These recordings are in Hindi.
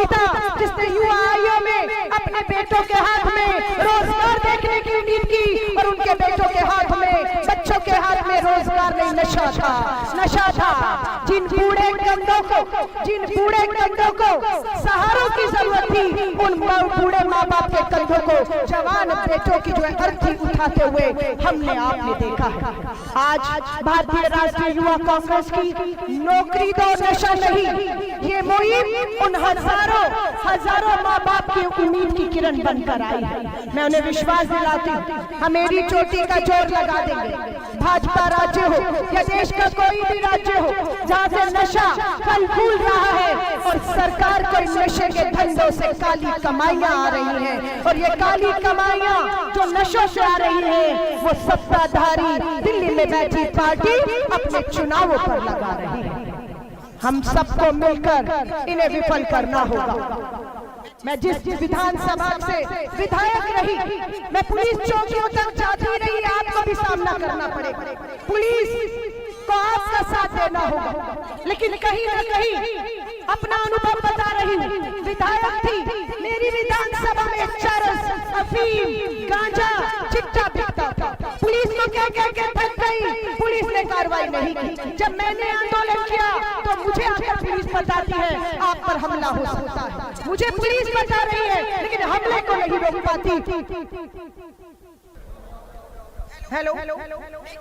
पिता जिसने युवाओं में अपने बेटों के हाथ में रोजगार देखने की उम्मीद की और उनके बेटों के हाथ में, बच्चों के हाथ में रोजगार नहीं, नशा था, नशा था। जिन बूढ़े कंधों को सहारों की जरूरत थी, उन बूढ़े माँ बाप के कंधों को जवान बेटों की जो है अर्थी उठाते हुए हमने आपने देखा है। आज भारतीय राष्ट्रीय युवा कांग्रेस की नौकरी दो नशा नहीं, ये मुहिम उन हजारों माँ बाप की उम्मीद की किरण बनकर आई है। मैं उन्हें विश्वास दिलाती हूँ, हम मेरी चोटी का जोर लगा देंगे। भाजपा राज्य हो या देश का कोई भी राज्य हो जहाँ से नशा फल फूल रहा है और सरकार को नशे के धंधों से काली कमाइयां आ रही हैं, और ये काली कमाइयां जो नशों से आ रही है वो सत्ताधारी दिल्ली में बैठी पार्टी अपने चुनावों पर लगा रही है। हम सबको मिलकर इन्हें विफल करना होगा। मैं जिस विधानसभा से विधायक रही, मैं पुलिस चौकियों तक जाती रही, आपको भी सामना करना पड़ेगा, पुलिस को आपका साथ देना होगा। लेकिन कहीं न कहीं अपना अनुभव बता रही हूँ, विधायक थी, मेरी विधानसभा में चरस, अफीम, गांजा, चिट्टा बिकता था। पुलिस को क्या क्या क्या थक गई, पुलिस ने कार्रवाई नहीं की। जब मैंने आंदोलन किया तो मुझे आकर पुलिस बताती है आप पर हमला हो सकता है, मुझे पुलिस बता रही है लेकिन हमले को नहीं रोक पाती। हेलो,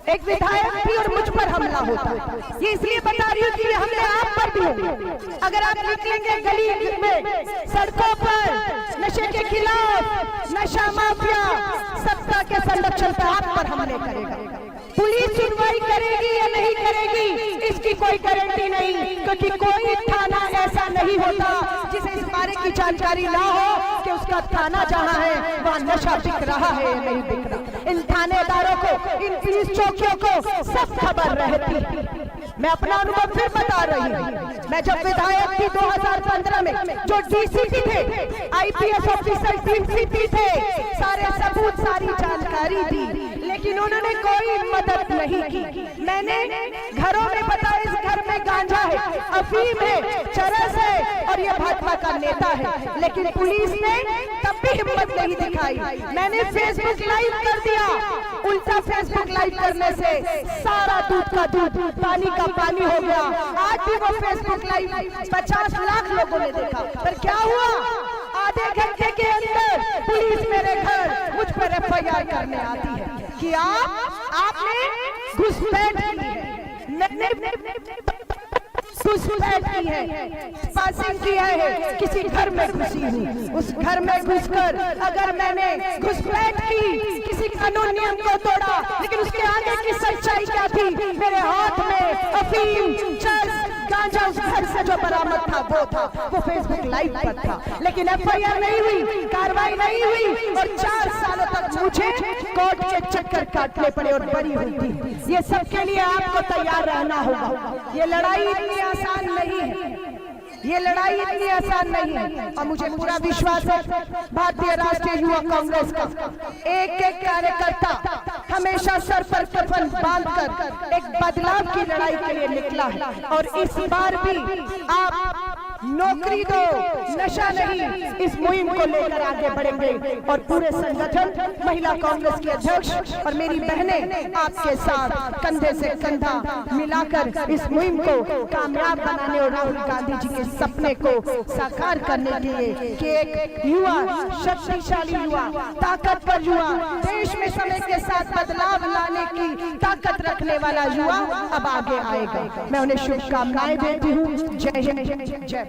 एक विधायक थी और मुझ पर हमला होता। ये इसलिए बता रही हूँ कि ये हमले आप पर भी होंगे। अगर आप निकलेंगे गली में, सड़कों पर नशे के खिलाफ, नशा माफिया सत्ता के संरक्षण पर आप पर हमले करेगा। पुलिस सुनवाई करेगी या नहीं करेगी इसकी कोई गारंटी नहीं, क्योंकि कोई थाना ऐसा नहीं होता जिसे इस बारे की जानकारी ना हो कि उसका थाना जहाँ है वहाँ नशा बिक रहा है या नहीं बिक रहा। इन थानेदारों को, इन पुलिस चौकियों को सब खबर रहती। मैं अपना अनुभव फिर बता रही हूँ। मैं जब विधायक थी 2015 में, जो डीसीपी थे, आईपीएस ऑफिसर डीसीपी थे, सारे सबूत सारी जानकारी दी, लेकिन उन्होंने कोई मदद नहीं की। मैंने घरों में बताया इस घर में गांजा है, अफीम है, चरस है और ये भाजपा का नेता है, लेकिन पुलिस ने तब भी हिम्मत नहीं दिखाई। मैंने फेसबुक लाइव कर दिया, उल्टा फेसबुक लाइव करने से सारा दूध का दूध, पानी का पानी हो गया। आज भी वो फेसबुक लाइव 50 लाख लोगों ने देखा, पर क्या हुआ, आधे घंटे के अंदर पुलिस मेरे घर मुझ पर एफआईआर करने आती है कि आपने घुसपैठ की है, पासिंग किया है, किसी घर में घुसी हूँ, उस घर में घुसकर अगर मैंने घुसपैठ की, किसी कानून नियम को तोड़ा, लेकिन उसके आगे की सच्चाई क्या थी, मेरे हाथ में अफीम, चरस, गांजा उस घर से जो बरामद था वो था, वो फेसबुक लाइव पर था, लेकिन एफआईआर नहीं हुई, कार्रवाई नहीं हुई और 4 सालों तक मुझे कोर्ट के चक्कर काटने पड़े और बरी हुई थी। ये सबके लिए आपको तैयार रहना होगा। ये लड़ाई इतनी आसान नहीं है, ये लड़ाई इतनी आसान नहीं है, और मुझे पूरा विश्वास है भारतीय राष्ट्रीय युवा कांग्रेस का एक एक कार्यकर्ता हमेशा सर पर कफन बांधकर एक बदलाव की लड़ाई के लिए निकला है, और इस बार भी आप नौकरी दो नशा नहीं, इस मुहिम को लेकर आगे बढ़ेंगे और पूरे संगठन, महिला कांग्रेस के अध्यक्ष और मेरी बहनें आपके साथ कंधे से कंधा मिलाकर इस मुहिम को कामयाब बनाने और राहुल गांधी जी के सपने को साकार करने के लिए कि एक युवा, शक्तिशाली युवा, ताकतवर युवा, देश में समय के साथ बदलाव लाने की ताकत रखने वाला युवा अब आगे आएगा। मैं उन्हें शुभकामनाएं देती हूँ। जय हिंद, जय